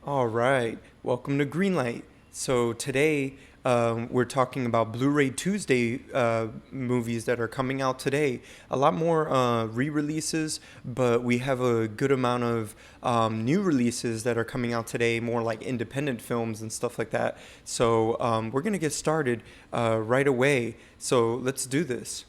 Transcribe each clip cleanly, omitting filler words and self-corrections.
All right, welcome to Greenlight. So today we're talking about Blu-ray Tuesday movies that are coming out today. A lot more re-releases, but we have a good amount of new releases that are coming out today, more like independent films and stuff like that. So we're gonna get started right away. So let's do this.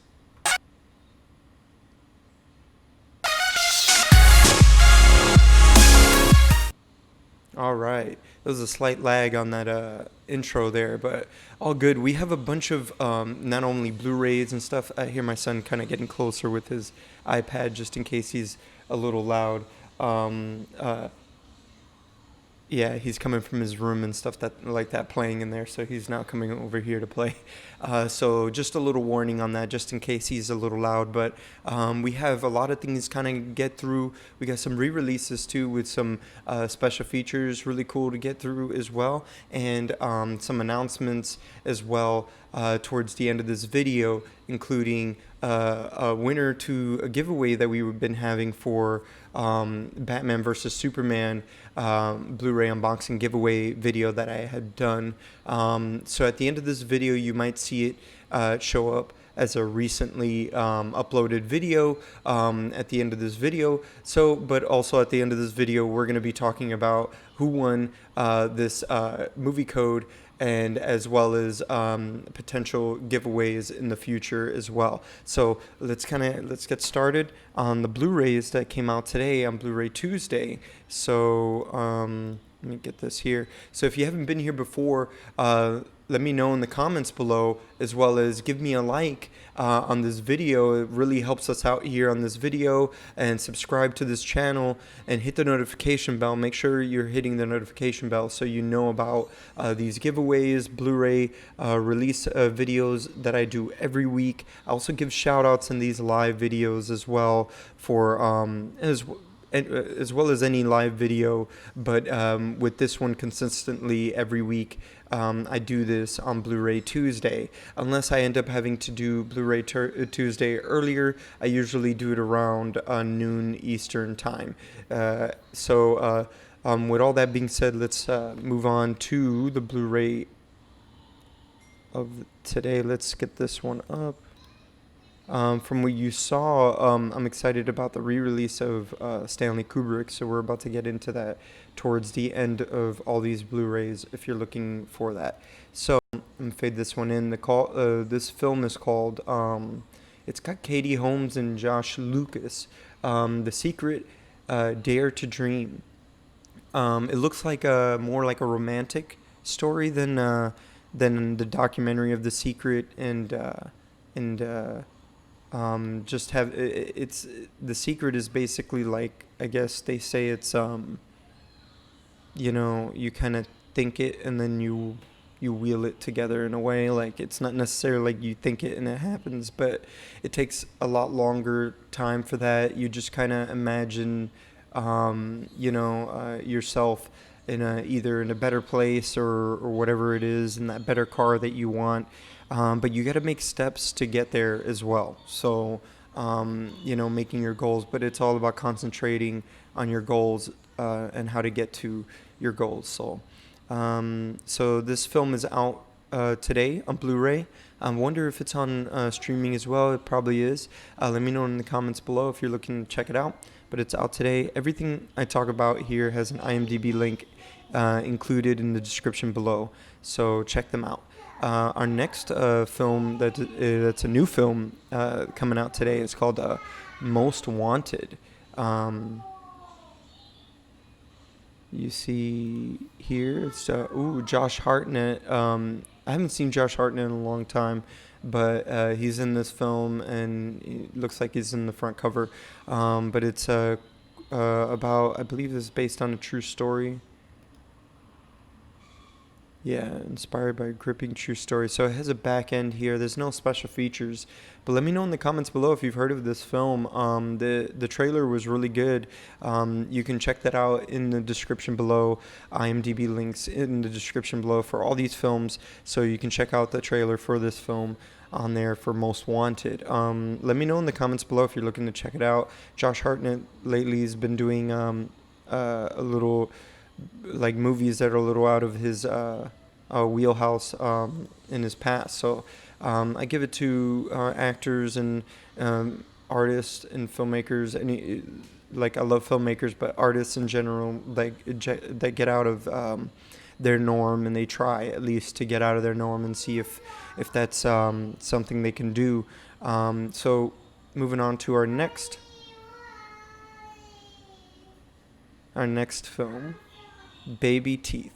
All right. There was a slight lag on that intro there, but all good. We have a bunch of not only Blu-rays and stuff. I hear my son kind of getting closer with his iPad just in case he's a little loud. Um, uh, yeah, he's coming from his room and stuff that like that playing in there, so he's now coming over here to play. So just a little warning on that, just in case he's a little loud. But we have a lot of things kind of get through. We got some re-releases too with some special features, really cool to get through as well, and some announcements as well towards the end of this video, including a winner to a giveaway that we've been having for Batman versus Superman Blu-ray unboxing giveaway video that I had done. So at the end of this video, you might see it show up as a recently uploaded video at the end of this video. So, but also at the end of this video, we're going to be talking about who won this movie code, and as well as potential giveaways in the future as well. So let's get started on the Blu-rays that came out today on Blu-ray Tuesday. So let me get this here. So if you haven't been here before, let me know in the comments below, as well as give me a like on this video. It really helps us out here on this video. And subscribe to this channel and hit the notification bell. Make sure you're hitting the notification bell so you know about these giveaways, Blu-ray release videos that I do every week. I also give shout outs in these live videos as well for as well as any live video, but with this one consistently every week. I do this on Blu-ray Tuesday. Unless I end up having to do Blu-ray Tuesday earlier, I usually do it around noon Eastern time. With all that being said, let's move on to the Blu-ray of today. Let's get this one up. From what you saw, I'm excited about the re-release of Stanley Kubrick, so we're about to get into that towards the end of all these Blu-rays if you're looking for that. So I'm gonna fade this one in. This film is called, it's got Katie Holmes and Josh Lucas, The Secret, Dare to Dream. It looks like more like a romantic story than the documentary of The Secret and just have it's The Secret is basically like, I guess they say it's you kind of think it and then you wheel it together in a way. Like, it's not necessarily like you think it and it happens, but it takes a lot longer time for that. You just kind of imagine yourself in either in a better place or whatever it is, in that better car that you want. But you got to make steps to get there as well. So, making your goals, but it's all about concentrating on your goals and how to get to your goals. So this film is out today on Blu-ray. I wonder if it's on streaming as well. It probably is. Let me know in the comments below if you're looking to check it out. But it's out today. Everything I talk about here has an IMDb link included in the description below. So check them out. Our next film that's a new film coming out today is called Most Wanted. You see here, it's Josh Hartnett. I haven't seen Josh Hartnett in a long time, but he's in this film and it looks like he's in the front cover. But it's about, I believe this is based on a true story. Yeah, inspired by a gripping true story. So it has a back end here. There's no special features, but let me know in the comments below if you've heard of this film. The trailer was really good. You can check that out in the description below. IMDb links in the description below for all these films, so you can check out the trailer for this film on there for Most Wanted. Let me know in the comments below if you're looking to check it out. Josh Hartnett lately has been doing a little like movies that are a little out of his wheelhouse in his past. So I give it to actors and artists and filmmakers. Any like I love filmmakers, but artists in general, like that get out of their norm, and they try at least to get out of their norm and see if that's something they can do. So moving on to our next film, Babyteeth.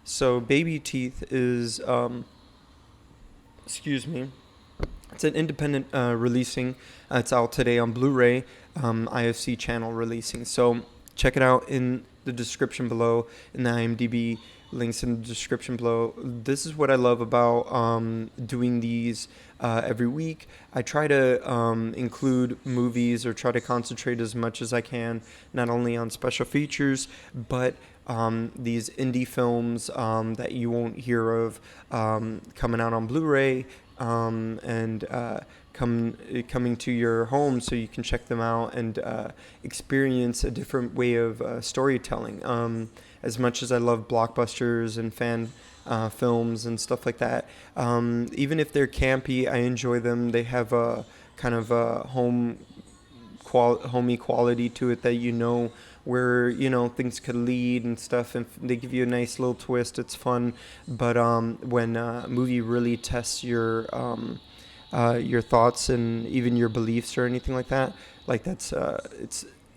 So Babyteeth is excuse me. It's an independent releasing. It's out today on Blu-ray, IFC channel releasing. So check it out in the description below, in the IMDb links in the description below. This is what I love about doing these every week. I try to include movies, or try to concentrate as much as I can, not only on special features, but these indie films that you won't hear of coming out on Blu-ray, and coming to your home, so you can check them out and experience a different way of storytelling. As much as I love blockbusters and fan films and stuff like that, even if they're campy, I enjoy them. They have a kind of a homey quality to it, that where things could lead and stuff, and they give you a nice little twist. It's fun. But when a movie really tests your thoughts and even your beliefs or anything like that, like that's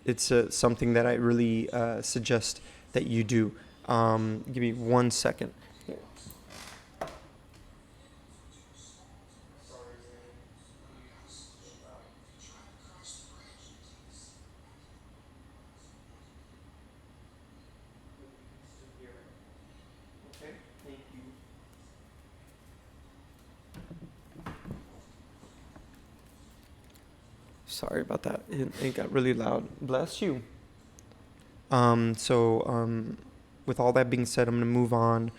it's something that I really suggest that you do. Give me 1 second. Sorry about that. It got really loud. Bless you. With all that being said, I'm going to move on.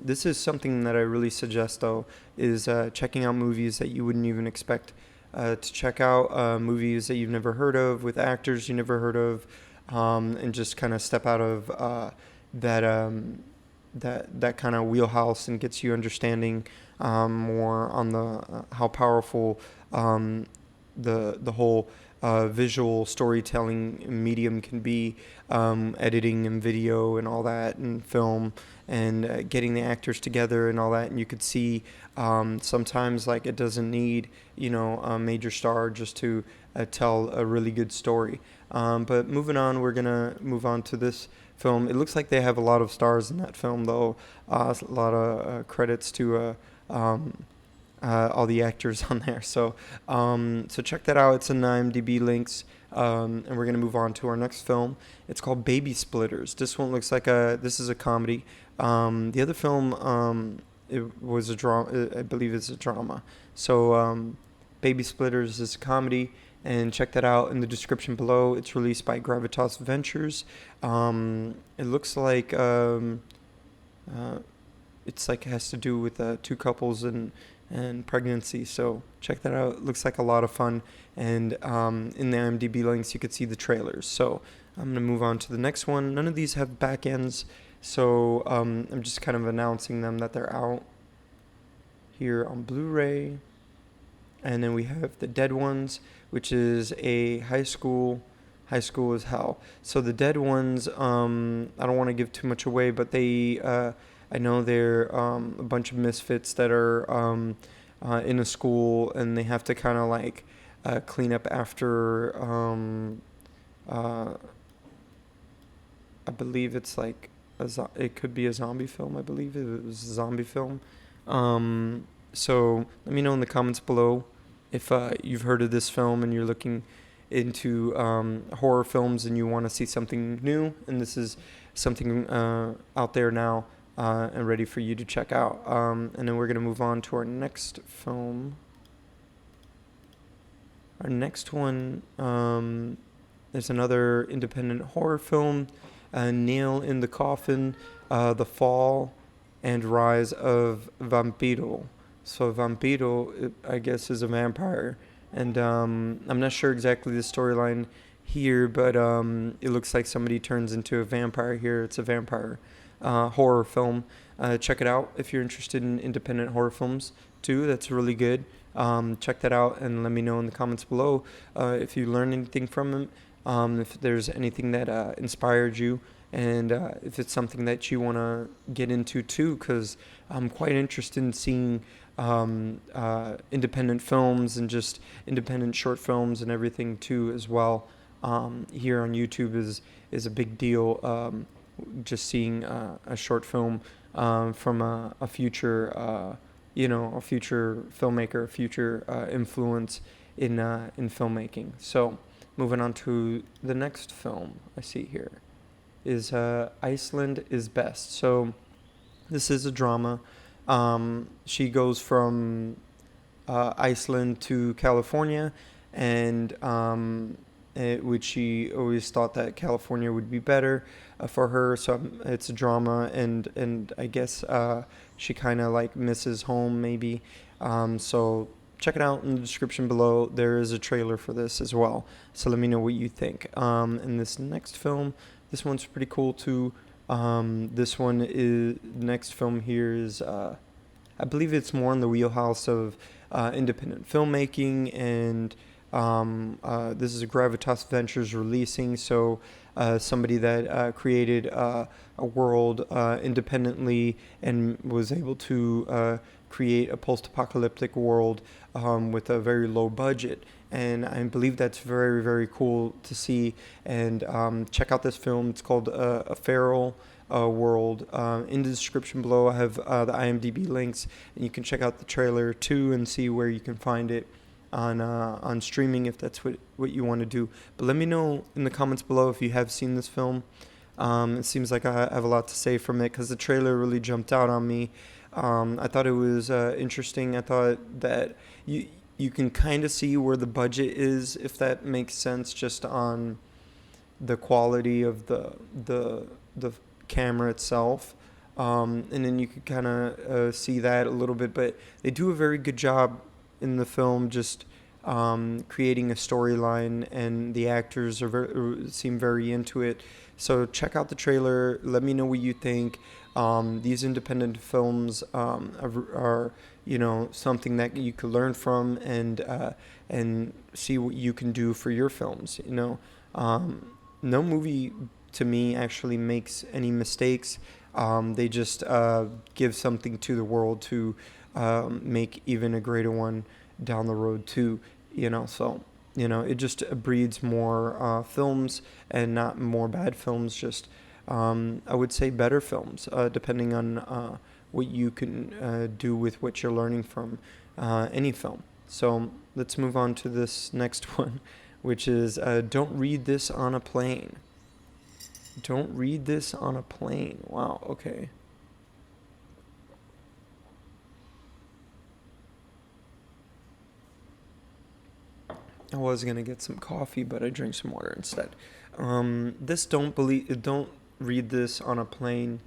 This is something that I really suggest, though, is checking out movies that you wouldn't even expect to check out, movies that you've never heard of, with actors you never heard of, and just kind of step out of that kind of wheelhouse, and gets you understanding more on the how powerful the whole visual storytelling medium can be, editing and video and all that, and film, and getting the actors together and all that. And you could see sometimes, like, it doesn't need a major star just to tell a really good story. But moving on, we're gonna move on to this film. It looks like they have a lot of stars in that film, though. A lot of credits to all the actors on there. So check that out. It's in the IMDb links. And we're going to move on to our next film. It's called Babysplitters. This one looks like this is a comedy. The other film, it was a drama. I believe it's a drama. So Babysplitters is a comedy, and check that out in the description below. It's released by Gravitas Ventures. It looks like it's like it has to do with two couples and pregnancy. So check that out. It looks like a lot of fun. And in the IMDb links, you could see the trailers. So I'm going to move on to the next one. None of these have back ends, so I'm just kind of announcing them that they're out here on Blu-ray. And then we have The Dead Ones, which is a high school is hell. So The Dead Ones, I don't want to give too much away, but they I know they're a bunch of misfits that are in a school, and they have to kind of like clean up after, I believe it's like, it could be a zombie film. I believe it was a zombie film. So let me know in the comments below if you've heard of this film and you're looking into horror films and you want to see something new, and this is something out there now and ready for you to check out. And then we're going to move on to our next film. Our next one is another independent horror film, Nail in the Coffin, The Fall and Rise of Vampiro. So Vampiro, I guess, is a vampire. And I'm not sure exactly the storyline here, but it looks like somebody turns into a vampire here. It's a vampire horror film. Check it out if you're interested in independent horror films too. That's really good. Check that out and let me know in the comments below if you learned anything from it, if there's anything that inspired you, and if it's something that you want to get into too, because I'm quite interested in seeing independent films and just independent short films and everything too as well. Here on YouTube is a big deal. Just seeing a short film from a future, a future filmmaker, a future influence in filmmaking. So moving on to the next film I see here is Iceland Is Best. So this is a drama. She goes from Iceland to California, and which she always thought that California would be better for her. So it's a drama, and I guess she kind of like misses home maybe. So check it out in the description below. There is a trailer for this as well. So let me know what you think. And this next film, this one's pretty cool too. This one is, next film here is, I believe it's more in the wheelhouse of independent filmmaking, and this is a Gravitas Ventures releasing, so somebody that created a world independently and was able to create a post-apocalyptic world with a very low budget. And I believe that's very, very cool to see. And check out this film. It's called A Feral World. In the description below, I have the IMDb links, and you can check out the trailer too and see where you can find it on streaming if that's what you want to do. But let me know in the comments below if you have seen this film. It seems like I have a lot to say from it because the trailer really jumped out on me. I thought it was interesting. I thought that you can kind of see where the budget is, if that makes sense, just on the quality of the camera itself. And then you could kind of see that a little bit, but they do a very good job in the film, just creating a storyline, and the actors seem very into it. So check out the trailer. Let me know what you think. These independent films are something that you could learn from, and see what you can do for your films. No movie to me actually makes any mistakes. They just give something to the world to make even a greater one down the road too. So it just breeds more films, and not more bad films, just I would say better films, depending on what you can do with what you're learning from any film. So let's move on to this next one, which is Don't Read This on a Plane. Don't read this on a plane. Wow, okay. I was gonna get some coffee, but I drank some water instead. Don't read this on a plane.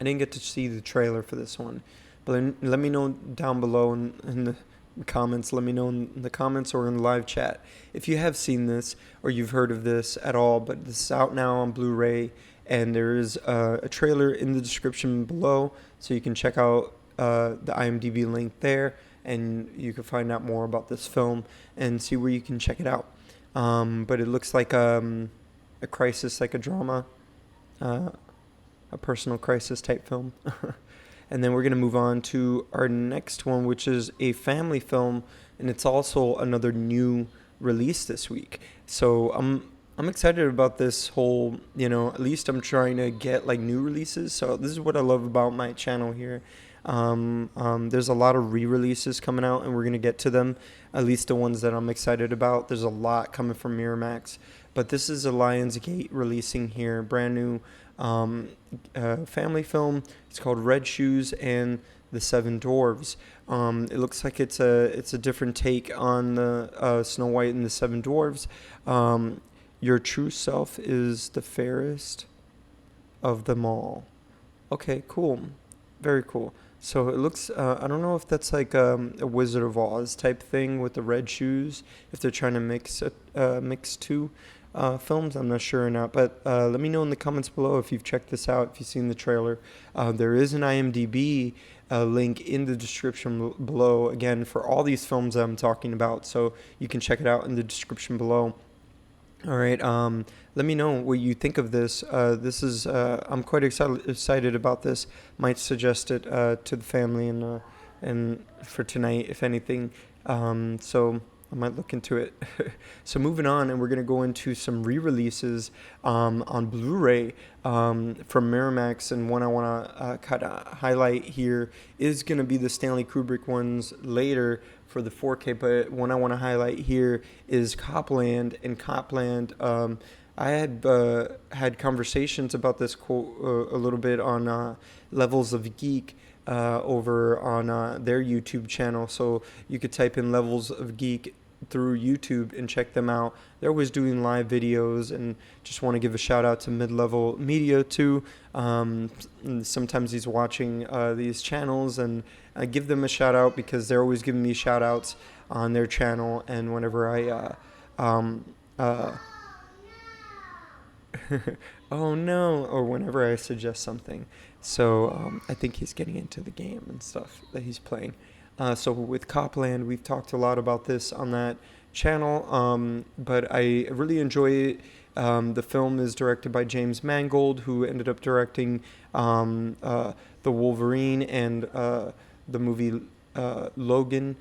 I didn't get to see the trailer for this one, but let me know down below in the comments. Let me know in the comments or in the live chat if you have seen this or you've heard of this at all. But this is out now on Blu-ray, and there is a trailer in the description below, so you can check out the IMDb link there, and you can find out more about this film and see where you can check it out. But it looks like a crisis, like a drama, a personal crisis type film. And then we're going to move on to our next one, which is a family film, and it's also another new release this week. So I'm excited about this whole, at least I'm trying to get like new releases. So this is what I love about my channel here. There's a lot of re-releases coming out, and we're going to get to them, at least the ones that I'm excited about. There's a lot coming from Miramax, but this is a Lionsgate releasing here, brand new family film. It's called Red Shoes and the Seven Dwarves. It looks like it's a different take on the Snow White and the Seven Dwarves. Your true self is the fairest of them all. Okay, cool. Very cool. So it looks, I don't know if that's like a Wizard of Oz type thing with the red shoes, if they're trying to mix two. films. I'm not sure or not, but let me know in the comments below if you've checked this out, if you've seen the trailer. There is an IMDb link in the description below, again, for all these films that I'm talking about, so you can check it out in the description below. All right, let me know what you think of this. This is, I'm quite excited about this. Might suggest it to the family and for tonight, if anything. So I might look into it. So moving on, and we're going to go into some re-releases on Blu-ray from Miramax, and one I want to kind of highlight here is going to be the Stanley Kubrick ones later for the 4K, but one I want to highlight here is Copland. And Copland, I had conversations about this quote a little bit on Levels of Geek over on their YouTube channel, so you could type in Levels of Geek through YouTube and check them out. They're always doing live videos, and just want to give a shout out to Mid-Level Media too. Sometimes he's watching these channels, and I give them a shout out because they're always giving me shout outs on their channel, and whenever I oh no, or whenever I suggest something. So I think he's getting into the game and stuff that he's playing. So with Copland, we've talked a lot about this on that channel, but I really enjoy it. The film is directed by James Mangold, who ended up directing The Wolverine and the movie Logan.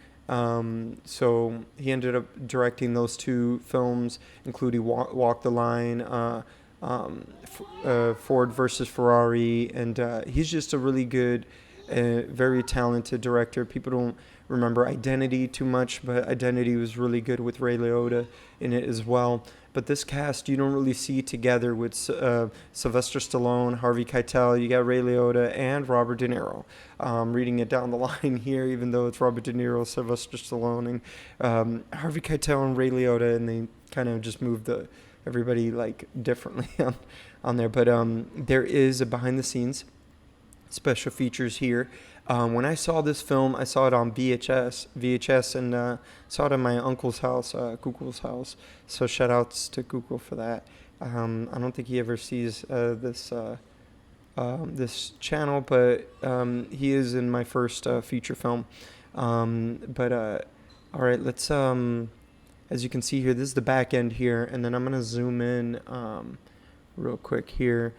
So he ended up directing those two films, including Walk the Line, Ford versus Ferrari, and he's just a really good, very talented director. People don't remember Identity too much, but Identity was really good with Ray Liotta in it as well. But this cast you don't really see together with Sylvester Stallone, Harvey Keitel. You got Ray Liotta and Robert De Niro. Reading it down the line here, even though it's Robert De Niro, Sylvester Stallone, and Harvey Keitel and Ray Liotta, and they kind of just moved everybody like differently on there. But there is a behind the scenes special features here. When I saw this film, I saw it on VHS, and saw it at my uncle's house, Kukul's house. So shout outs to Kukul for that. I don't think he ever sees this channel, but he is in my first feature film. But all right, let's as you can see here, this is the back end here, and then I'm gonna zoom in real quick here.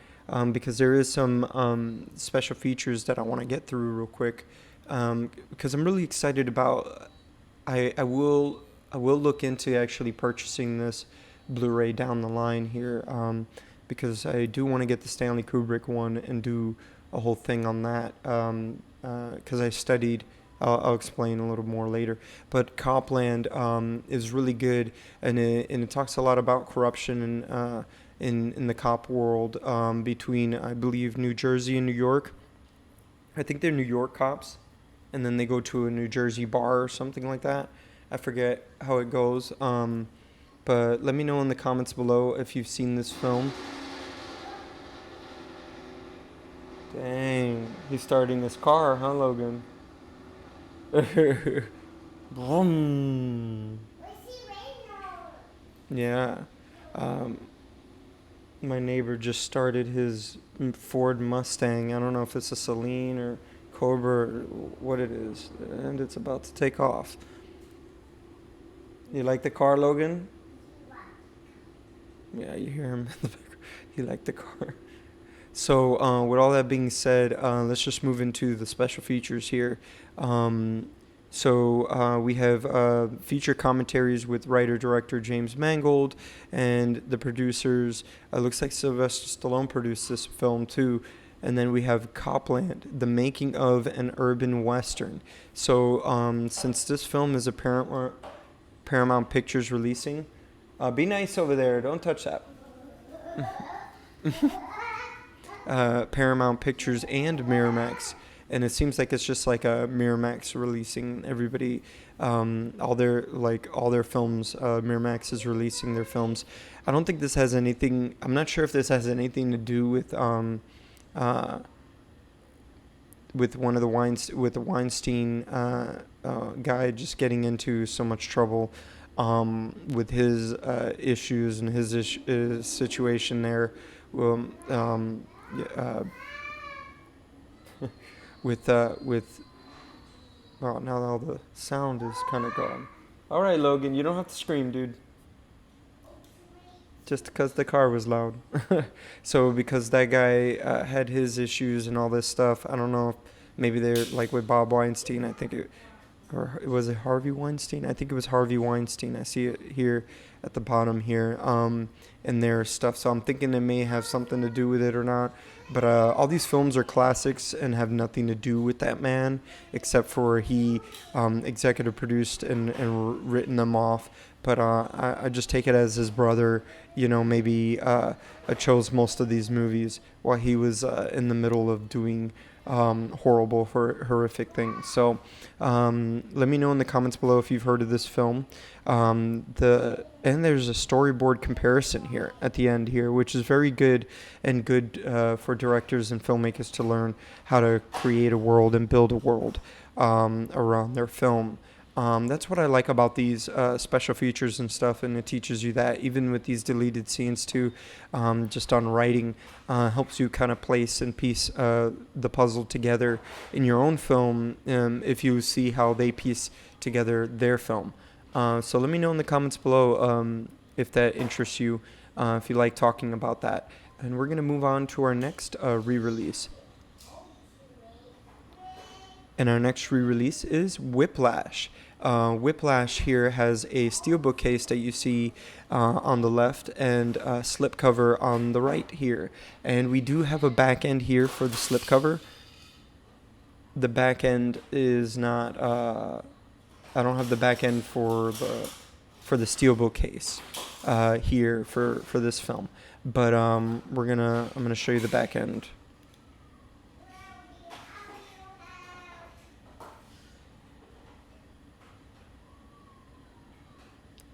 Because there is some special features that I want to get through real quick, because I'm really excited about. I will look into actually purchasing this Blu-ray down the line here, because I do want to get the Stanley Kubrick one and do a whole thing on that, because I studied. I'll explain a little more later. But Copland is really good, and it talks a lot about corruption and. In the cop world, between, I believe, New Jersey and New York. I think they're New York cops, and then they go to a New Jersey bar or something like that. I forget how it goes. But let me know in the comments below if you've seen this film. Dang, he's starting his car, huh, Logan? Vroom. Yeah. My neighbor just started his Ford Mustang. I don't know if it's a Celine or Cobra or what it is, and it's about to take off. You like the car, Logan? Yeah, you hear him in the background. He liked the car. So with all that being said, let's just move into the special features here. So we have feature commentaries with writer-director James Mangold, and the producers, looks like Sylvester Stallone produced this film too. And then we have Copland, the making of an urban western. So since this film is a Paramount Pictures releasing, be nice over there, don't touch that. Paramount Pictures and Miramax. And it seems like it's just like a Miramax releasing everybody, all their films. Miramax is releasing their films. I don't think this has anything. I'm not sure if this has anything to do with one of the Weinstein guy just getting into so much trouble. with his issues and his situation there. Yeah, with oh, now all the sound is kind of gone. All right, Logan, you don't have to scream, dude. Just because the car was loud. So because that guy had his issues and all this stuff, I don't know if maybe they're like with Bob Weinstein. I think it, or was it Harvey Weinstein? I think it was Harvey Weinstein. I see it here at the bottom here, in their stuff. So I'm thinking it may have something to do with it or not. But all these films are classics and have nothing to do with that man, except for he executive produced and written them off. But I just take it as his brother, maybe chose most of these movies while he was in the middle of doing horrific things. So let me know in the comments below if you've heard of this film. And there's a storyboard comparison here at the end here, which is very good and good for directors and filmmakers to learn how to create a world and build a world around their film. That's what I like about these special features and stuff, and it teaches you that even with these deleted scenes too, just on writing, helps you kind of place and piece the puzzle together in your own film if you see how they piece together their film. So let me know in the comments below if that interests you, if you like talking about that. And we're going to move on to our next re-release. And our next re-release is Whiplash. Whiplash here has a steelbook case that you see on the left and a slipcover on the right here. And we do have a back end here for the slipcover. The back end is not... I don't have the back end for the steelbook case here for this film. But I'm gonna show you the back end.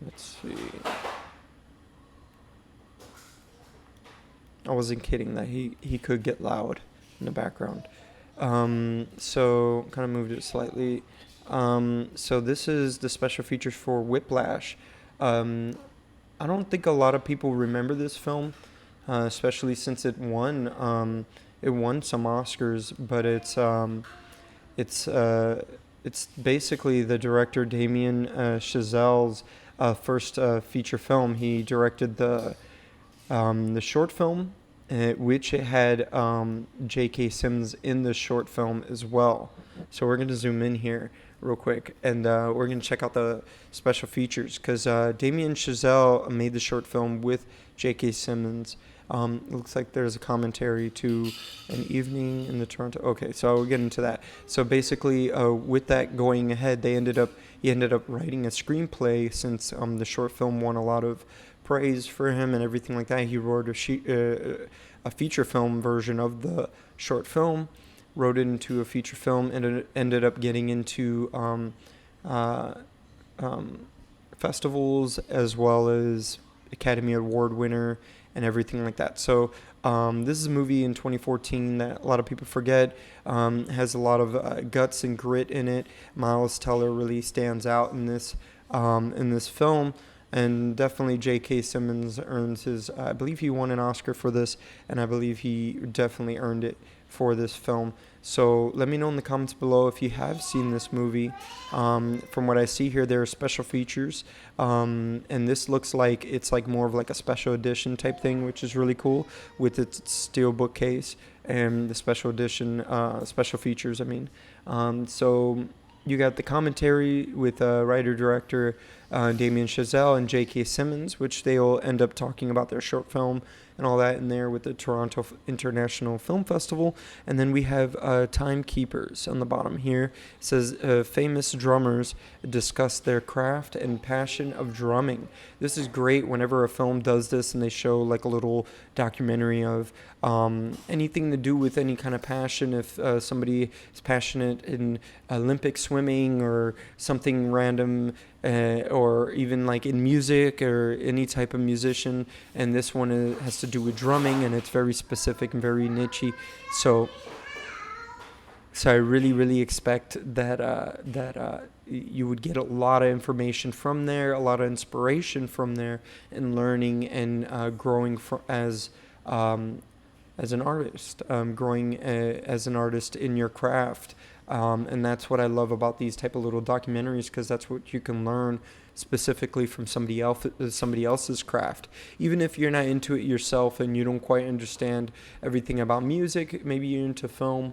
Let's see. I wasn't kidding that he could get loud in the background. So kind of moved it slightly. So this is the special features for Whiplash. I don't think a lot of people remember this film, especially since it won some Oscars. But it's basically the director Damien Chazelle's first feature film. He directed the short film, which it had J.K. Simmons in the short film as well. So we're going to zoom in here real quick, and we're going to check out the special features, because Damien Chazelle made the short film with J.K. Simmons. It looks like there's a commentary to An Evening in the Toronto. Okay, so we'll get into that. So basically, with that going ahead, he ended up writing a screenplay, since the short film won a lot of praise for him and everything like that. He wrote a feature film version of the short film, wrote it into a feature film, and it ended up getting into festivals as well as Academy Award winner and everything like that. So this is a movie in 2014 that a lot of people forget. Has a lot of guts and grit in it. Miles Teller really stands out in this film. And definitely J.K. Simmons earns his, I believe he won an Oscar for this, and I believe he definitely earned it for this film. So let me know in the comments below if you have seen this movie. From what I see here, there are special features, and this looks like it's like more of like a special edition type thing, which is really cool, with its steelbook case and the special edition, special features, I mean. So you got the commentary with writer-director Damien Chazelle and J.K. Simmons, which they will end up talking about their short film and all that in there with the Toronto International Film Festival. And then we have Timekeepers on the bottom here. It says, famous drummers discuss their craft and passion of drumming. This is great whenever a film does this and they show like a little documentary of anything to do with any kind of passion. If somebody is passionate in Olympic swimming or something random, or even like in music or any type of musician, and this one has to do with drumming, and it's very specific and very niche. So So I really, really expect that you would get a lot of information from there, a lot of inspiration from there, and learning and growing um, as an artist, growing as an artist in your craft. And that's what I love about these type of little documentaries, because that's what you can learn specifically from somebody else's craft. Even if you're not into it yourself and you don't quite understand everything about music, maybe you're into film,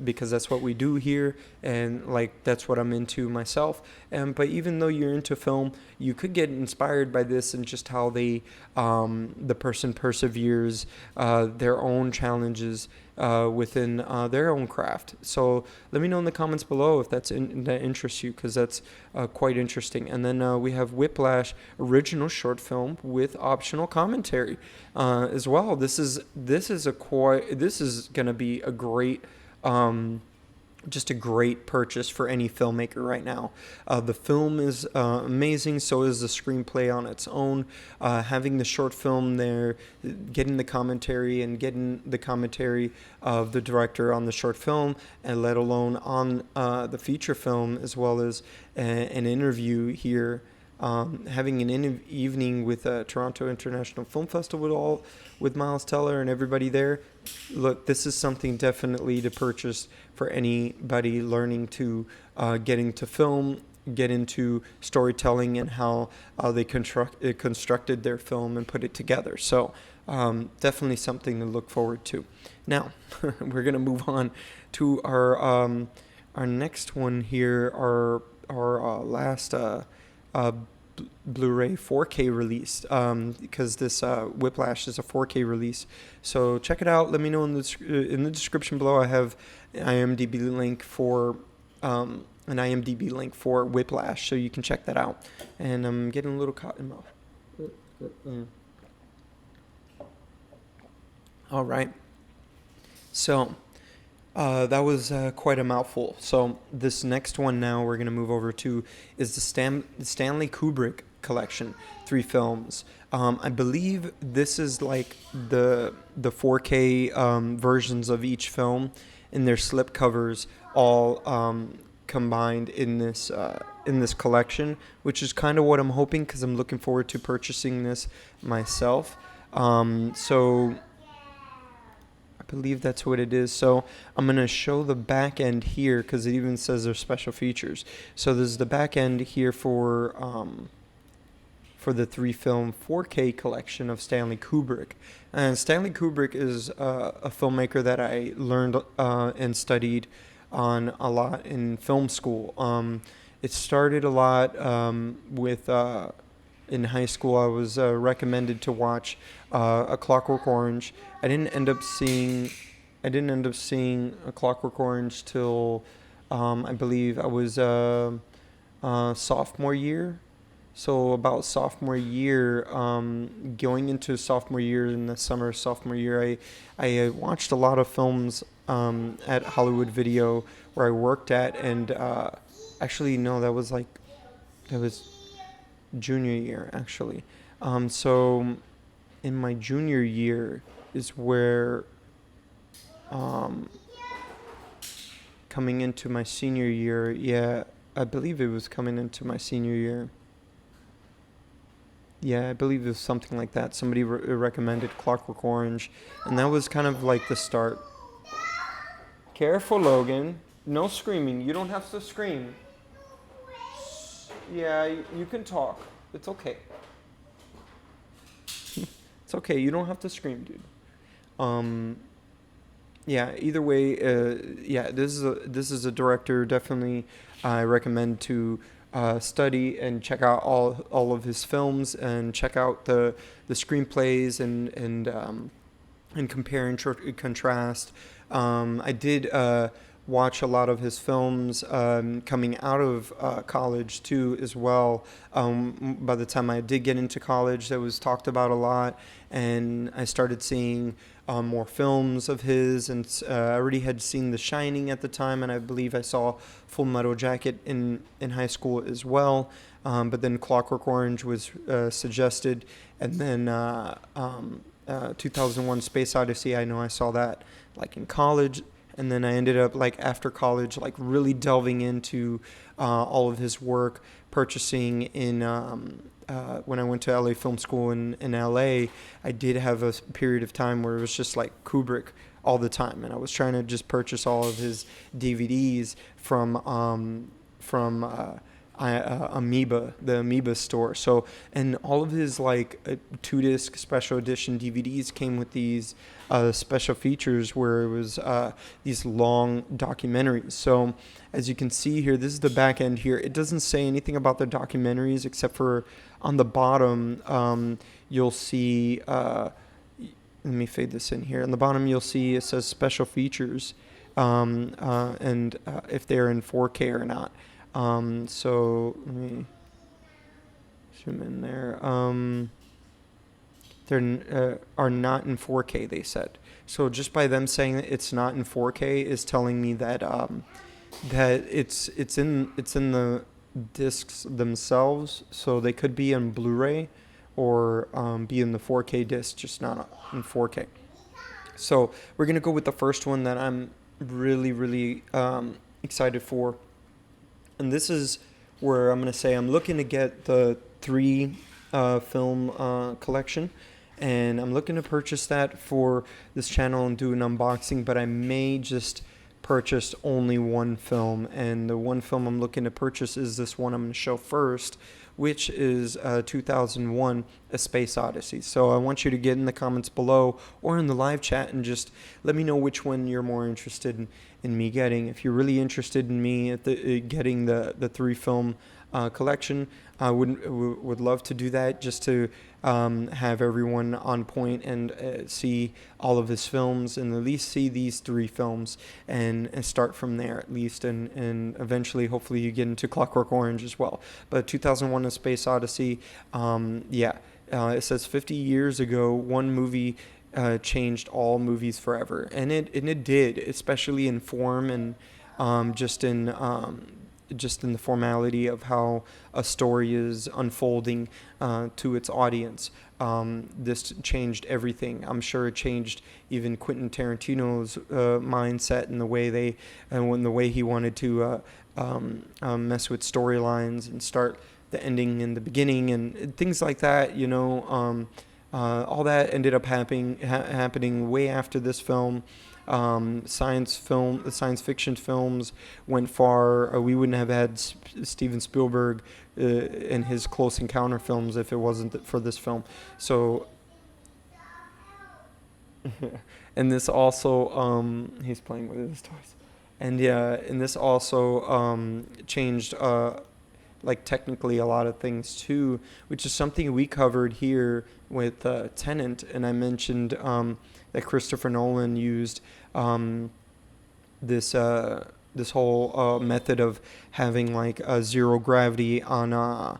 because that's what we do here, and like that's what I'm into myself. But even though you're into film, you could get inspired by this and just how the person perseveres their own challenges within their own craft. So let me know in the comments below if that interests you, because that's quite interesting. And then we have Whiplash, original short film with optional commentary as well. This is gonna be a great. Just a great purchase for any filmmaker right now. The film is amazing, so is the screenplay on its own. Having the short film there, getting the commentary of the director on the short film, and let alone on the feature film, as well as an interview here. Having an evening with Toronto International Film Festival with Miles Teller and everybody there. Look, this is something definitely to purchase for anybody learning to get into film, get into storytelling, and how they constructed their film and put it together. So definitely something to look forward to. Now, we're going to move on to our next one here, our last Blu-ray 4K release, because this Whiplash is a 4K release. So check it out. Let me know in the description below. I have an IMDb link for Whiplash, so you can check that out. And I'm getting a little caught in mouth. All right. So that was quite a mouthful. So this next one now we're going to move over to is the Stanley Kubrick collection, 3 films. I believe this is like the 4K versions of each film in their slip covers, all combined in this collection, which is kind of what I'm hoping, because I'm looking forward to purchasing this myself. So I believe that's what it is. So I'm going to show the back end here, because it even says there's special features. So this is the back end here for the 3-film 4K collection of Stanley Kubrick. And Stanley Kubrick is a filmmaker that I learned and studied on a lot in film school. It started a lot with in high school. I was recommended to watch A Clockwork Orange. I didn't end up seeing A Clockwork Orange till I believe I was sophomore year. So about sophomore year, going into sophomore year, in the summer of sophomore year, I watched a lot of films at Hollywood Video where I worked at, and actually no, that was junior year actually. So in my junior year is where coming into my senior year, yeah, I believe it was coming into my senior year. Yeah, I believe it was something like that. Somebody recommended Clockwork Orange, and that was kind of like the start. Careful, Logan. No screaming. You don't have to scream. Yeah, you can talk. It's okay. It's okay. You don't have to scream, dude. Yeah, either way, yeah, this is a director definitely I recommend to study and check out all of his films, and check out the screenplays and compare and contrast. I did watch a lot of his films coming out of college too as well. By the time I did get into college, that was talked about a lot, and I started seeing more films of his, and I already had seen The Shining at the time, and I believe I saw Full Metal Jacket in high school as well. But then Clockwork Orange was suggested, and then 2001 Space Odyssey, I know I saw that like in college, And then I ended up, like, after college, like, really delving into all of his work, purchasing in when I went to LA Film School in LA. I did have a period of time where it was just like Kubrick all the time, and I was trying to just purchase all of his DVDs from Amoeba, the Amoeba store. So, and all of his like 2-disc special edition DVDs came with these special features where it was these long documentaries. So, as you can see here, this is the back end here. It doesn't say anything about the documentaries except for on the bottom, you'll see. Let me fade this in here. On the bottom, you'll see it says special features, and if they're in 4K or not. So let me zoom in there. They are not in 4K, they said. So just by them saying that it's not in 4K is telling me that that it's in the discs themselves. So they could be in Blu-ray or be in the 4K disc, just not in 4K. So we're gonna go with the first one that I'm really excited for. And this is where I'm going to say I'm looking to get the 3 film collection. And I'm looking to purchase that for this channel and do an unboxing. But I may just purchase only one film. And the one film I'm looking to purchase is this one I'm going to show first, which is 2001, A Space Odyssey. So I want you to get in the comments below or in the live chat and just let me know which one you're more interested in me getting. If you're really interested in me getting the 3 film collection, I would love to do that just to have everyone on point and see all of his films and at least see these 3 films and start from there at least, and eventually hopefully you get into Clockwork Orange as well. But 2001 A Space Odyssey, it says 50 years ago one movie changed all movies forever, and it did, especially in form and just in the formality of how a story is unfolding to its audience. This changed everything. I'm sure it changed even Quentin Tarantino's mindset and the way he wanted to mess with storylines and start the ending and the beginning and things like that. All that ended up happening way after this film. Science fiction films went far. We wouldn't have had Steven Spielberg and his Close Encounter films if it wasn't for this film. So, and this also, he's playing with his toys. And and this also changed like technically a lot of things too, which is something we covered here with Tenet, and I mentioned that Christopher Nolan used this whole method of having like a zero gravity on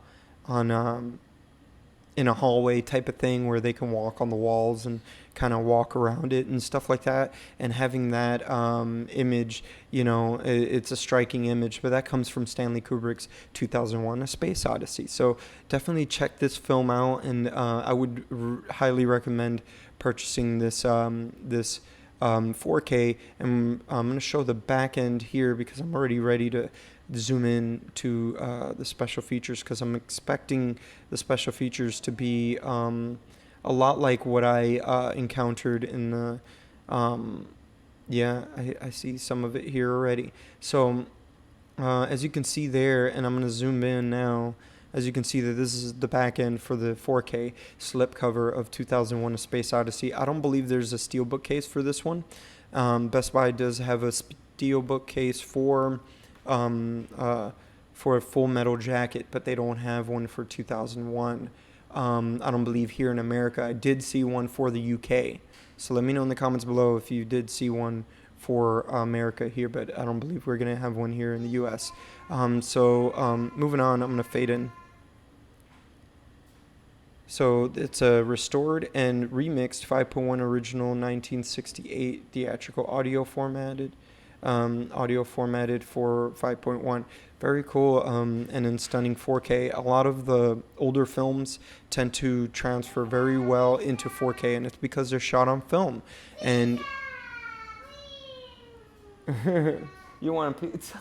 in a hallway type of thing where they can walk on the walls and kind of walk around it and stuff like that, and having that image, it's a striking image, but that comes from Stanley Kubrick's 2001 A Space Odyssey. So definitely check this film out, and I would highly recommend purchasing this 4K, and I'm going to show the back end here because I'm already ready to zoom in to the special features, because I'm expecting the special features to be a lot like what I encountered in the I see some of it here already. So as you can see there, and I'm going to zoom in now, as you can see that this is the back end for the 4K slipcover of 2001 A Space Odyssey. I don't believe there's a steelbook case for this one. Best Buy does have a steelbook case for a Full Metal Jacket, but they don't have one for 2001. I don't believe here in America. I did see one for the UK. So let me know in the comments below if you did see one for America here, but I don't believe we're going to have one here in the US. Moving on, I'm going to fade in. So it's a restored and remixed 5.1 original 1968 theatrical audio formatted for 5.1. Very cool, and in stunning 4K. A lot of the older films tend to transfer very well into 4K, and it's because they're shot on film. And You want a pizza?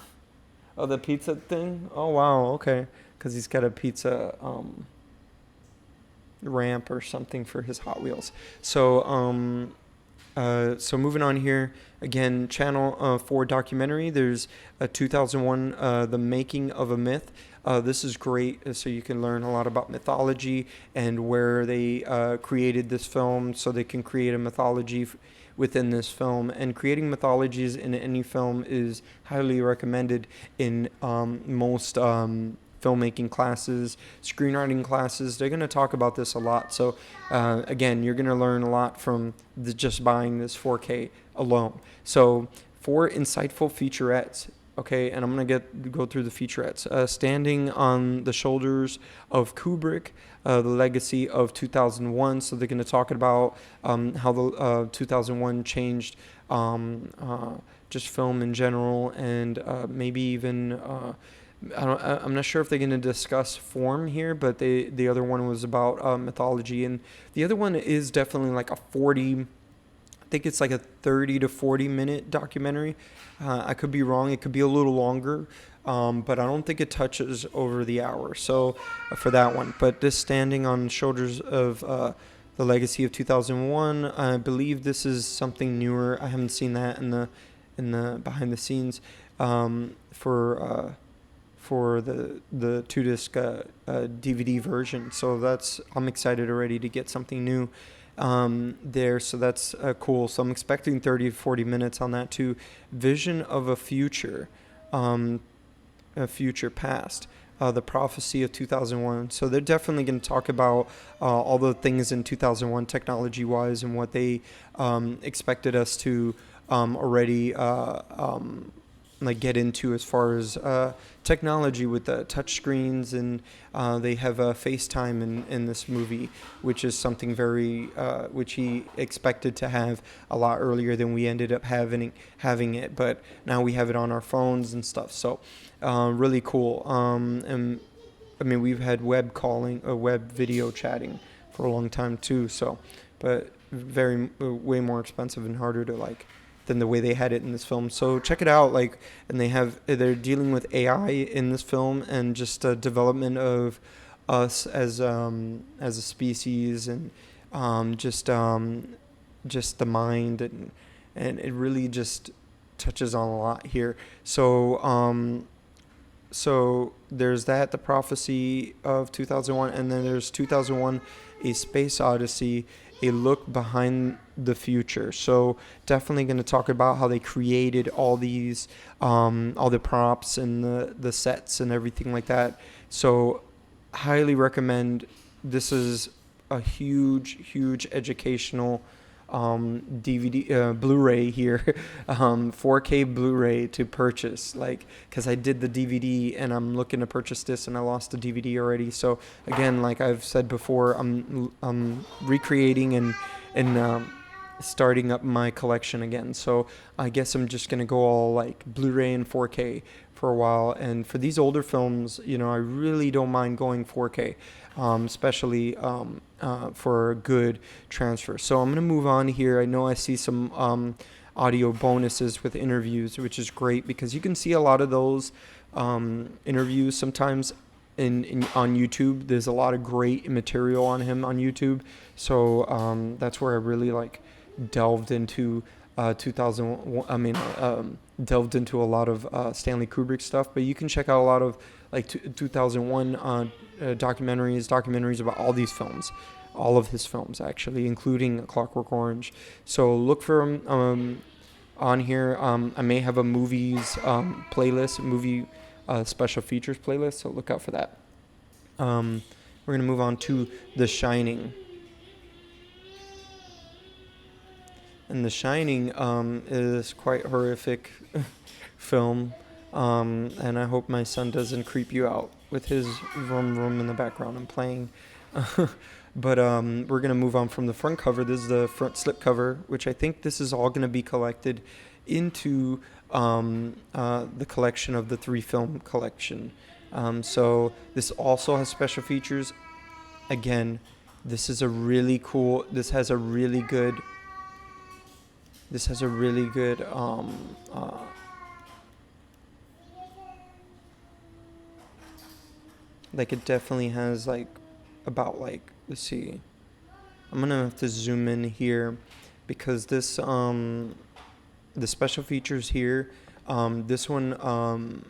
Oh, the pizza thing? Oh, wow, okay. Because he's got a pizza ramp or something for his Hot Wheels. So moving on here, again, channel 4 documentary. There's a 2001, The Making of a Myth. This is great, so you can learn a lot about mythology and where they created this film, so they can create a mythology within this film. And creating mythologies in any film is highly recommended in most filmmaking classes, screenwriting classes. They're going to talk about this a lot. So again, you're going to learn a lot from just buying this 4K alone. So 4 insightful featurettes. Okay, and I'm going to go through the featurettes. Standing on the Shoulders of Kubrick, the legacy of 2001. So they're going to talk about how the 2001 changed just film in general, and maybe even I'm not sure if they're going to discuss form here, but the other one was about mythology, and the other one is definitely like a 40. I think it's like a 30 to 40 minute documentary. I could be wrong. It could be a little longer, but I don't think it touches over the hour. So for that one, but this Standing on Shoulders of the Legacy of 2001, I believe this is something newer. I haven't seen that in the behind the scenes for the 2-disc DVD version. So I'm excited already to get something new there. So that's cool. So I'm expecting 30 to 40 minutes on that too. Vision of a Future Past. The Prophecy of 2001. So they're definitely going to talk about all the things in 2001 technology-wise and what they expected us to already like get into as far as technology with the touch screens, and they have FaceTime in this movie, which is something very which he expected to have a lot earlier than we ended up having it, but now we have it on our phones and stuff. So really cool. And I mean, we've had web video chatting for a long time too. So, but way more expensive and harder to than the way they had it in this film. So check it out. And they're dealing with AI in this film, and just development of us as a species, and just the mind, and it really just touches on a lot here. So there's that, The Prophecy of 2001, and then there's 2001, A Space Odyssey, a look behind the future. So definitely going to talk about how they created all these, all the props and the sets and everything like that. So highly recommend. This is a huge educational DVD, Blu-ray here, 4K Blu-ray to purchase, because I did the DVD and I'm looking to purchase this, and I lost the DVD already. So again, like I've said before, I'm recreating and starting up my collection again. So I guess I'm just gonna go all Blu-ray and 4K for a while. And for these older films, I really don't mind going 4K, especially for a good transfer. So I'm going to move on here. I know I see some audio bonuses with interviews, which is great, because you can see a lot of those interviews sometimes on YouTube. There's a lot of great material on him on YouTube. So that's where I really delved into delved into a lot of Stanley Kubrick stuff, but you can check out a lot of 2001 documentaries about all these films, all of his films actually, including Clockwork Orange. So look for him on here. I may have a movies playlist, movie special features playlist, so look out for that. We're going to move on to The Shining. And The Shining is quite horrific film, and I hope my son doesn't creep you out with his vroom in the background and playing. But we're going to move on from the front cover. This is the front slip cover, which I think this is all going to be collected into the collection of the 3-film collection. So this also has special features. Again, this has a really good Like, it definitely has, like, about, like, let's see. I'm gonna have to zoom in here because the special features here, this one,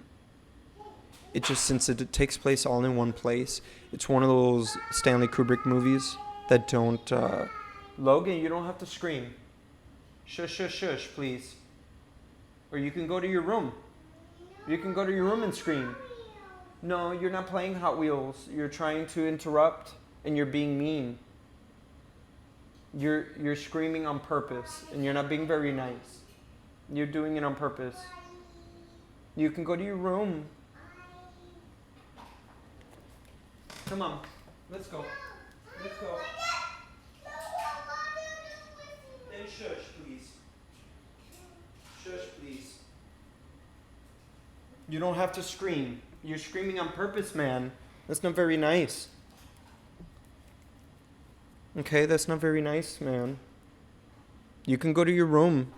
it just, since it takes place all in one place, it's one of those Stanley Kubrick movies that don't, Logan, you don't have to scream. Shush, shush, shush, please. Or you can go to your room. You can go to your room and scream. No, you're not playing Hot Wheels. You're trying to interrupt, and you're being mean. You're screaming on purpose, and you're not being very nice. You're doing it on purpose. You can go to your room. Come on, let's go. Let's go. Then shush, please. Shush, please. You don't have to scream. You're screaming on purpose, man. That's not very nice. Okay, that's not very nice, man. You can go to your room.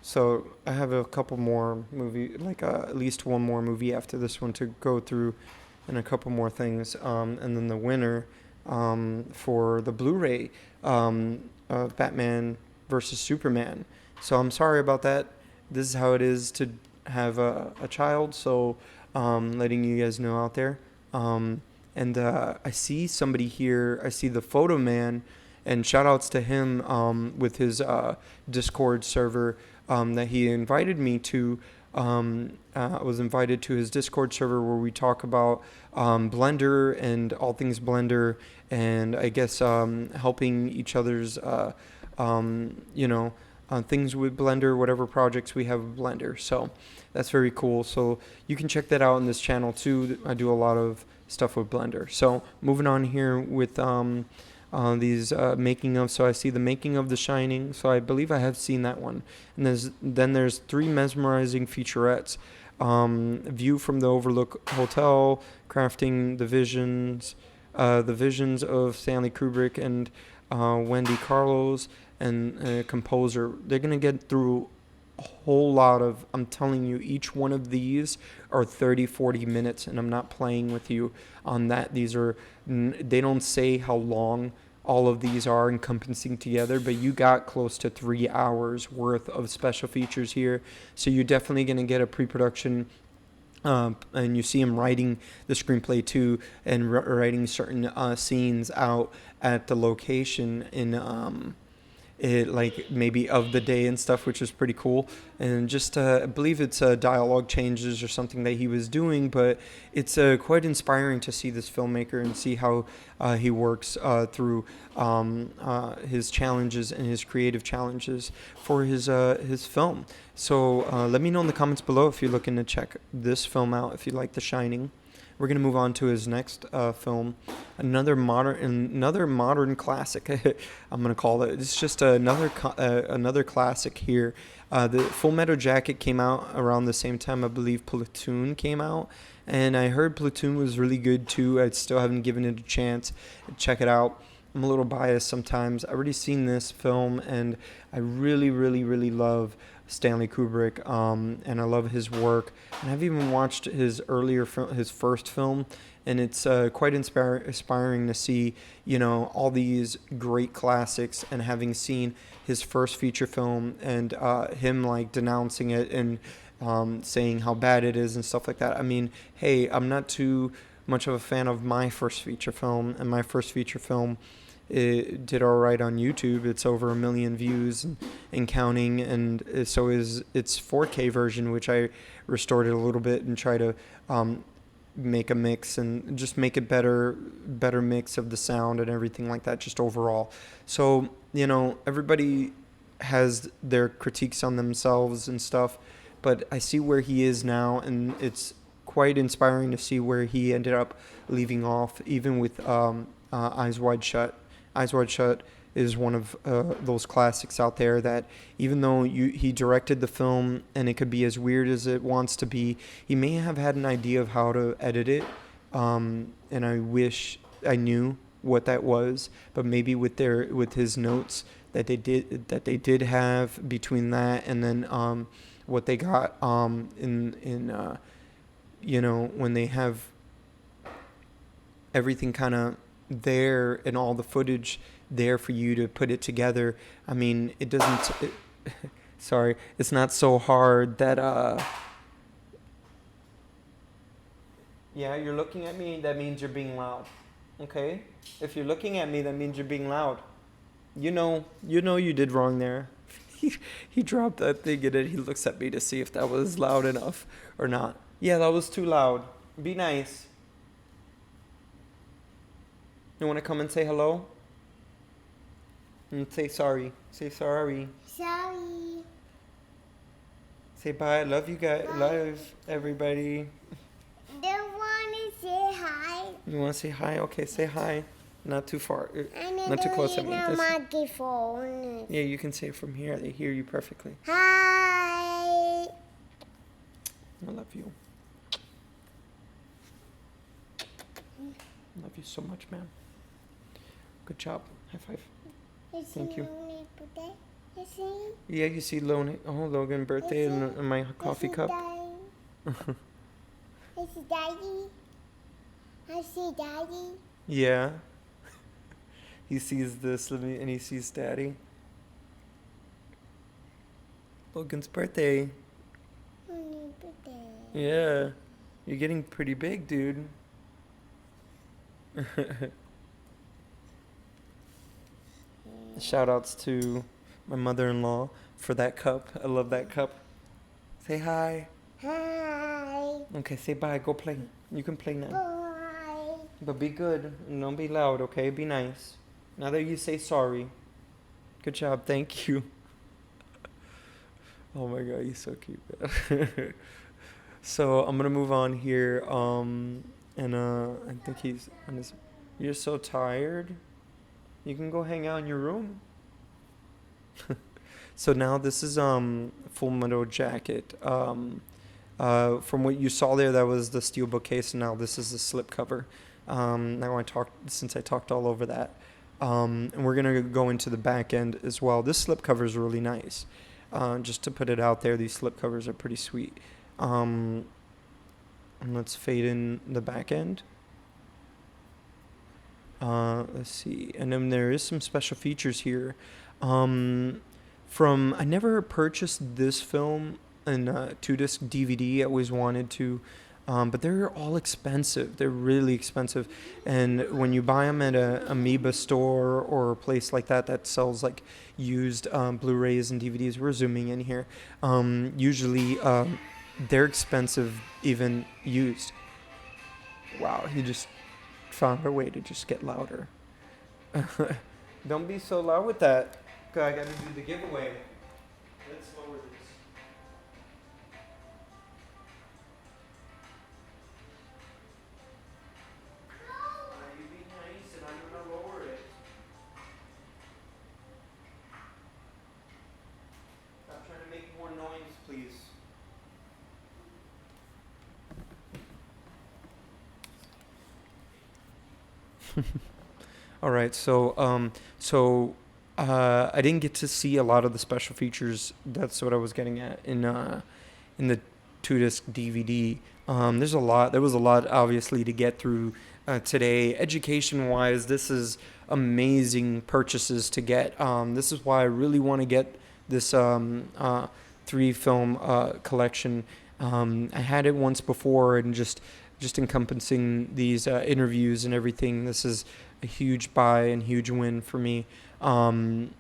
So I have a couple more at least one more movie after this one to go through, and a couple more things. And then the winner for the Blu-ray, Batman versus Superman. So I'm sorry about that. This is how it is to have a child. So letting you guys know out there. And I see somebody here. I see the Photo Man, and shout outs to him with his Discord server that he invited me to. I was invited to his Discord server where we talk about Blender and all things Blender, and I guess helping each other's, things with Blender, whatever projects we have with Blender. So that's very cool. So you can check that out in this channel too. I do a lot of stuff with Blender. So moving on here with these making of. So I see the making of The Shining. So I believe I have seen that one. And there's 3 mesmerizing featurettes. View from the Overlook Hotel, crafting the visions of Stanley Kubrick and Wendy Carlos, and composer. They're gonna get through a whole lot of, I'm telling you, each one of these are 30-40 minutes, and I'm not playing with you on that. They don't say how long all of these are encompassing together, but you got close to 3 hours worth of special features here. So you're definitely going to get a pre-production, and you see him writing the screenplay too, and writing certain scenes out at the location in like maybe of the day and stuff, which is pretty cool. And just I believe it's dialogue changes or something that he was doing, but it's quite inspiring to see this filmmaker and see how he works through his challenges and his creative challenges for his film. So let me know in the comments below if you're looking to check this film out, if you like The Shining. We're going to move on to his next film, another modern classic. I'm going to call it. It's just another classic here. The Full Metal Jacket came out around the same time I believe Platoon came out, and I heard Platoon was really good too. I still haven't given it a chance. Check it out. I'm a little biased sometimes. I've already seen this film, and I really, really, really love Stanley Kubrick, and I love his work. And I've even watched his earlier film, his first film, and it's quite inspiring to see, all these great classics, and having seen his first feature film and him like denouncing it and saying how bad it is and stuff like that. I mean, hey, I'm not too much of a fan of my first feature film, and my first feature film, it did all right on YouTube. It's over 1 million views and counting, and so is its 4K version, which I restored it a little bit and try to make a mix and just make it better mix of the sound and everything like that, just overall. So everybody has their critiques on themselves and stuff, but I see where he is now, and it's quite inspiring to see where he ended up leaving off, even with Eyes Wide Shut. Eyes Wide Shut is one of those classics out there that even though he directed the film and it could be as weird as it wants to be, he may have had an idea of how to edit it, and I wish I knew what that was, but maybe with his notes that they did have between that and then what they got in when they have everything kind of there and all the footage there for you to put it together, I mean, it doesn't, sorry, it's not so hard that, yeah, you're looking at me, that means you're being loud, okay? If you're looking at me, that means you're being loud. You know you did wrong there. He dropped that thing and then he looks at me to see if that was loud enough or not. Yeah, that was too loud. Be nice. You want to come and say hello? And say sorry. Say sorry. Sorry. Say bye. Love you guys. Bye. Love everybody. Don't want to say hi. You want to say hi? Okay, say hi. Not too far. And Not too close at me. microphone. Yeah, you can say it from here. They hear you perfectly. Hi. I love you. Love you so much, man. Good job. High five. Thank you. Yeah, you see Logan birthday in my coffee cup. I see Daddy. I see Daddy. Yeah. He sees this and he sees Daddy. Logan's birthday. Yeah. You're getting pretty big, dude. Shout outs to my mother-in-law for that cup. I love that cup. Say hi. Hi. Okay, say bye. Go play. You can play now. Bye. But be good. And don't be loud, okay? Be nice. Now that you say sorry. Good job. Thank you. Oh my god, he's so cute. So I'm gonna move on here. I think he's on his. You're so tired. You can go hang out in your room. So now this is Full Metal Jacket. From what you saw there, that was the steelbook case, and now this is the slipcover. Now since I talked all over that. And we're gonna go into the back end as well. This slipcover is really nice. Just to put it out there, these slipcovers are pretty sweet. And let's fade in the back end. Let's see, and then there is some special features here. I never purchased this film in 2-disc DVD. I always wanted to. But they're all expensive. They're really expensive. And when you buy them at a Amoeba store or a place like that sells like used Blu-rays and DVDs, we're zooming in here. Usually they're expensive even used. Wow, he just found a way to just get louder. Don't be so loud with that. I gotta do the giveaway. Let's lower this. You be nice and I'm gonna lower it. Stop trying to make more noise, please. All right, so I didn't get to see a lot of the special features. That's what I was getting at in the 2-disc DVD. There was a lot obviously to get through today. Education-wise, this is amazing purchases to get. This is why I really want to get this 3-film collection. I had it once before, and just encompassing these interviews and everything. This is a huge buy and huge win for me,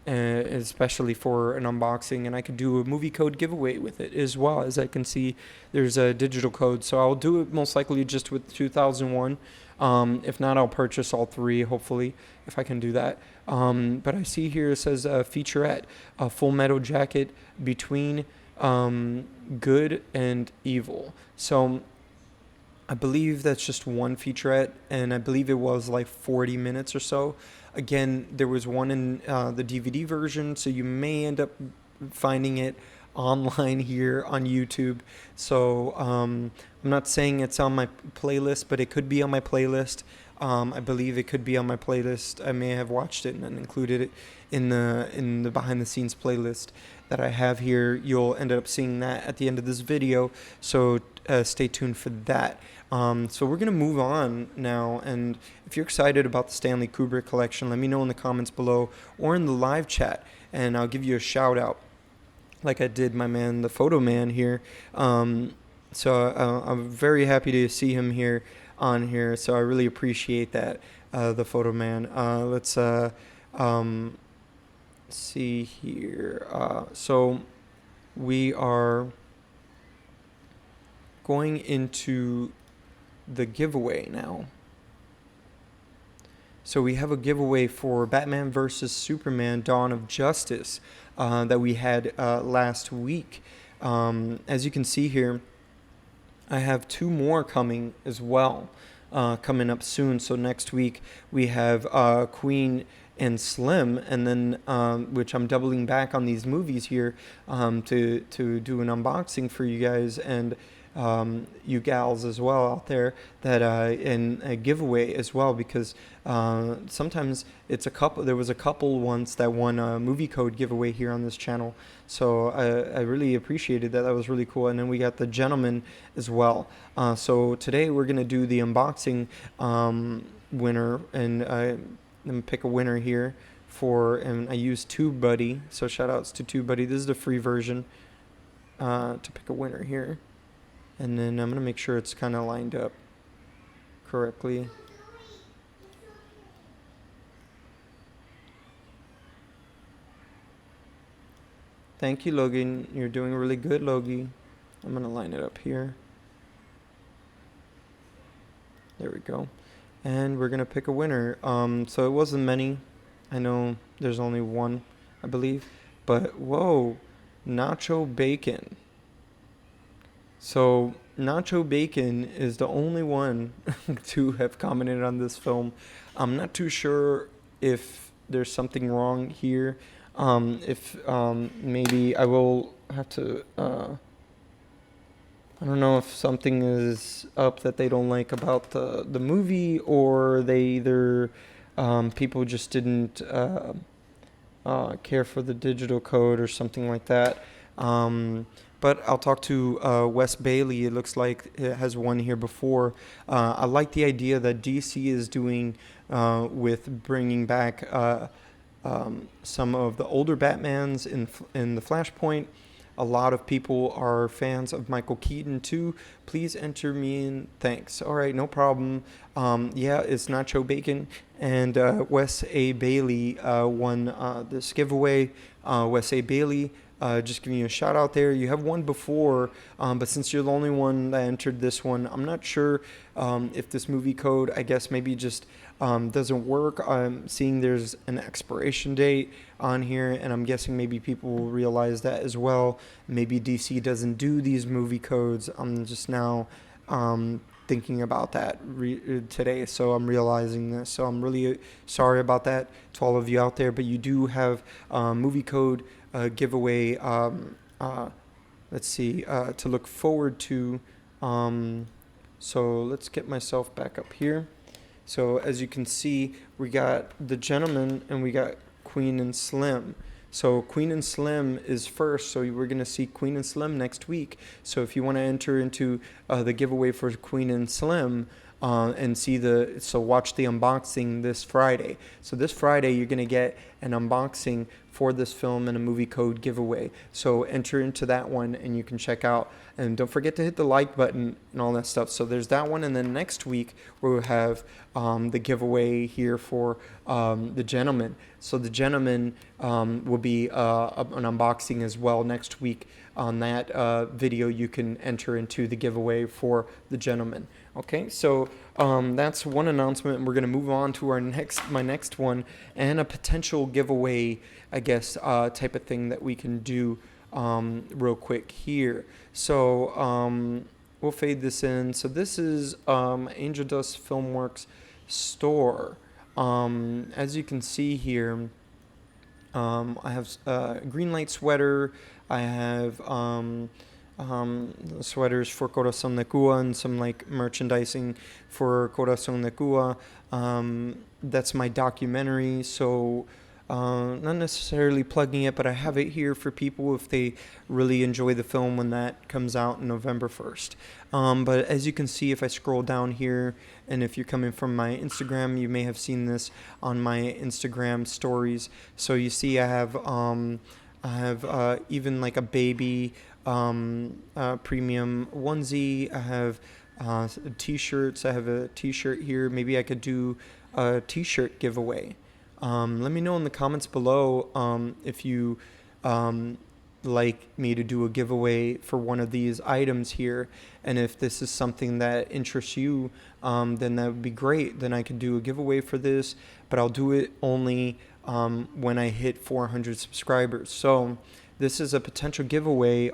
especially for an unboxing. And I could do a movie code giveaway with it as well. As I can see, there's a digital code. So I'll do it most likely just with 2001. If not, I'll purchase all 3, hopefully, if I can do that. But I see here it says Featurette, a Full Metal Jacket between good and evil. So I believe that's just one featurette, and I believe it was like 40 minutes or so. Again, there was one in the DVD version, so you may end up finding it online here on YouTube. So I'm not saying it's on my playlist, but it could be on my playlist. I believe it could be on my playlist. I may have watched it and then included it in the behind the scenes playlist that I have here. You'll end up seeing that at the end of this video, so stay tuned for that. So we're going to move on now, and if you're excited about the Stanley Kubrick collection, let me know in the comments below or in the live chat, and I'll give you a shout out like I did my man, the photo man here. So I'm very happy to see him here on here, so I really appreciate that, the photo man. Let's see here. So we are going into the giveaway now. So we have a giveaway for Batman vs. Superman Dawn of Justice that we had last week. As you can see here, I have 2 more coming as well, coming up soon. So next week we have Queen and Slim, and then which I'm doubling back on these movies here to do an unboxing for you guys and you gals as well out there, that and a giveaway as well, because sometimes it's a couple. There was a couple once that won a movie code giveaway here on this channel, so I really appreciated that. That was really cool. And then we got the gentleman as well. So today we're gonna do the unboxing winner, and I'm gonna pick a winner here for, and I used TubeBuddy, so shout outs to TubeBuddy. This is the free version to pick a winner here. And then I'm going to make sure it's kind of lined up correctly. Thank you, Logan. You're doing really good, Logie. I'm going to line it up here. There we go. And we're going to pick a winner. So it wasn't many. I know there's only one, I believe. But, whoa, Nacho Bacon. So Nacho Bacon is the only one to have commented on this film. I'm not too sure if there's something wrong here. If maybe I will have to, I don't know if something is up that they don't like about the movie, or they either, people just didn't care for the digital code or something like that. But I'll talk to Wes Bailey. It looks like it has one here before. I like the idea that DC is doing with bringing back some of the older Batmans in the Flashpoint. A lot of people are fans of Michael Keaton too. Please enter me in. Thanks. All right, no problem. Yeah, it's Nacho Bacon, and Wes A. Bailey won this giveaway. Wes A. Bailey, just giving you a shout out there. You have one before, but since you're the only one that entered this one, I'm not sure if this movie code, I guess maybe just doesn't work. I'm seeing there's an expiration date on here, and I'm guessing maybe people will realize that as well. Maybe DC doesn't do these movie codes. I'm just now thinking about that today, so I'm realizing this. So I'm really sorry about that to all of you out there, but you do have movie code giveaway, let's see, to look forward to. So let's get myself back up here. So as you can see, we got the gentleman and we got Queen and Slim. So Queen and Slim is first, so we're going to see Queen and Slim next week. So if you want to enter into the giveaway for Queen and Slim, and watch the unboxing this Friday. So this Friday, you're going to get an unboxing for this film and a movie code giveaway. So enter into that one and you can check out. And don't forget to hit the like button and all that stuff. So there's that one. And then next week, we'll have the giveaway here for the gentleman. So the gentleman will be an unboxing as well next week. On that video, you can enter into the giveaway for the gentleman. Okay, so that's one announcement. We're going to move on to my next one, and a potential giveaway, I guess, type of thing that we can do real quick here. So we'll fade this in. So this is Angel Dust Filmworks store. As you can see here, I have a green light sweater. I have sweaters for Corazon de Cuba and some like merchandising for Corazon de Cuba. That's my documentary. So Not necessarily plugging it, but I have it here for people if they really enjoy the film when that comes out in November 1st. But as you can see, if I scroll down here, and if you're coming from my Instagram, you may have seen this on my Instagram stories. So you see I have even like a baby premium onesie. I have t-shirts. I have a t-shirt here. Maybe I could do a t-shirt giveaway. Let me know in the comments below if you like me to do a giveaway for one of these items here. And if this is something that interests you, then that would be great. Then I could do a giveaway for this, but I'll do it only when I hit 400 subscribers. So this is a potential giveaway.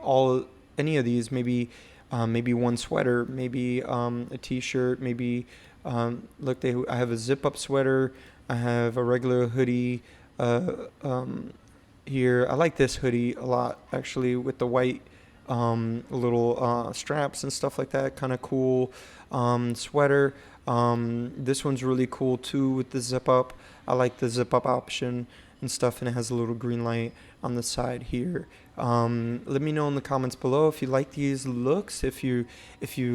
Any of these, maybe one sweater, maybe a t-shirt, maybe look, I have a zip-up sweater. I have a regular hoodie here. I like this hoodie a lot, actually, with the white little straps and stuff like that. Kind of cool sweater. This one's really cool, too, with the zip-up. I like the zip-up option and stuff, and it has a little green light on the side here. Let me know in the comments below if you like these looks, if you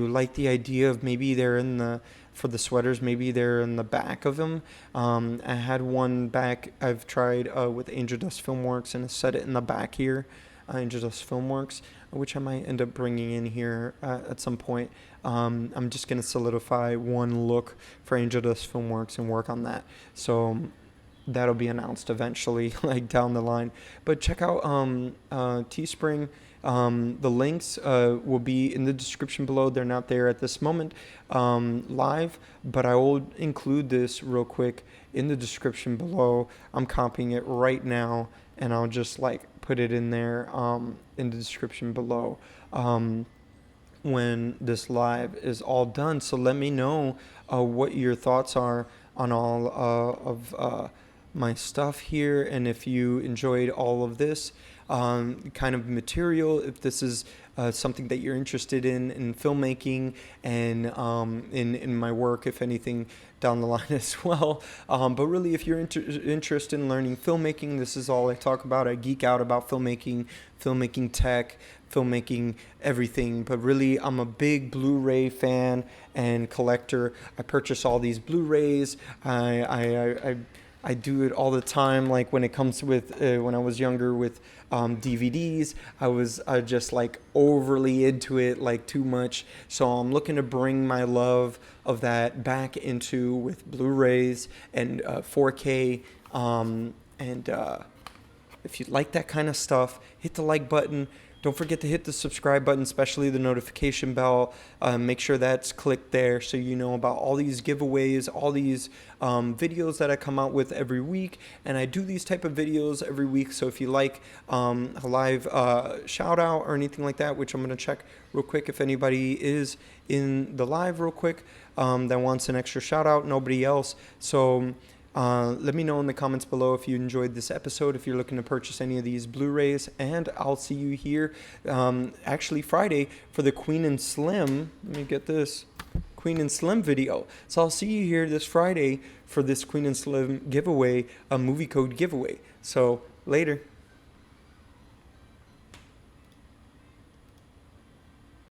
like the idea of maybe they're for the sweaters, maybe they're in the back of them. I had one back I've tried with Angel Dust Filmworks, and I set it in the back here, Angel Dust Filmworks, which I might end up bringing in here at some point. I'm just going to solidify one look for Angel Dust Filmworks and work on that. So that'll be announced eventually, like down the line. But check out Teespring. The links will be in the description below. They're not there at this moment live, but I will include this real quick in the description below. I'm copying it right now, and I'll just like put it in there in the description below when this live is all done. So let me know what your thoughts are on all of my stuff here, and if you enjoyed all of this kind of material, if this is something that you're interested in filmmaking and in my work, if anything, down the line as well. But really, if you're interested in learning filmmaking, this is all I talk about. I geek out about filmmaking tech, filmmaking everything. But really, I'm a big Blu-ray fan and collector. I purchase all these Blu-rays. I do it all the time. Like when it comes with when I was younger with DVDs, I was just like overly into it, like too much. So I'm looking to bring my love of that back into with Blu-rays and 4K. If you like that kind of stuff, hit the like button. Don't forget to hit the subscribe button, especially the notification bell. Make sure that's clicked there so you know about all these giveaways, all these videos that I come out with every week. And I do these type of videos every week. So if you like a live shout out or anything like that, which I'm going to check real quick if anybody is in the live real quick that wants an extra shout out, nobody else. So let me know in the comments below if you enjoyed this episode, if you're looking to purchase any of these Blu-rays, and I'll see you here actually Friday for the Queen and Slim. Let me get this Queen and Slim video. So I'll see you here this Friday for this Queen and Slim giveaway, a movie code giveaway. So later.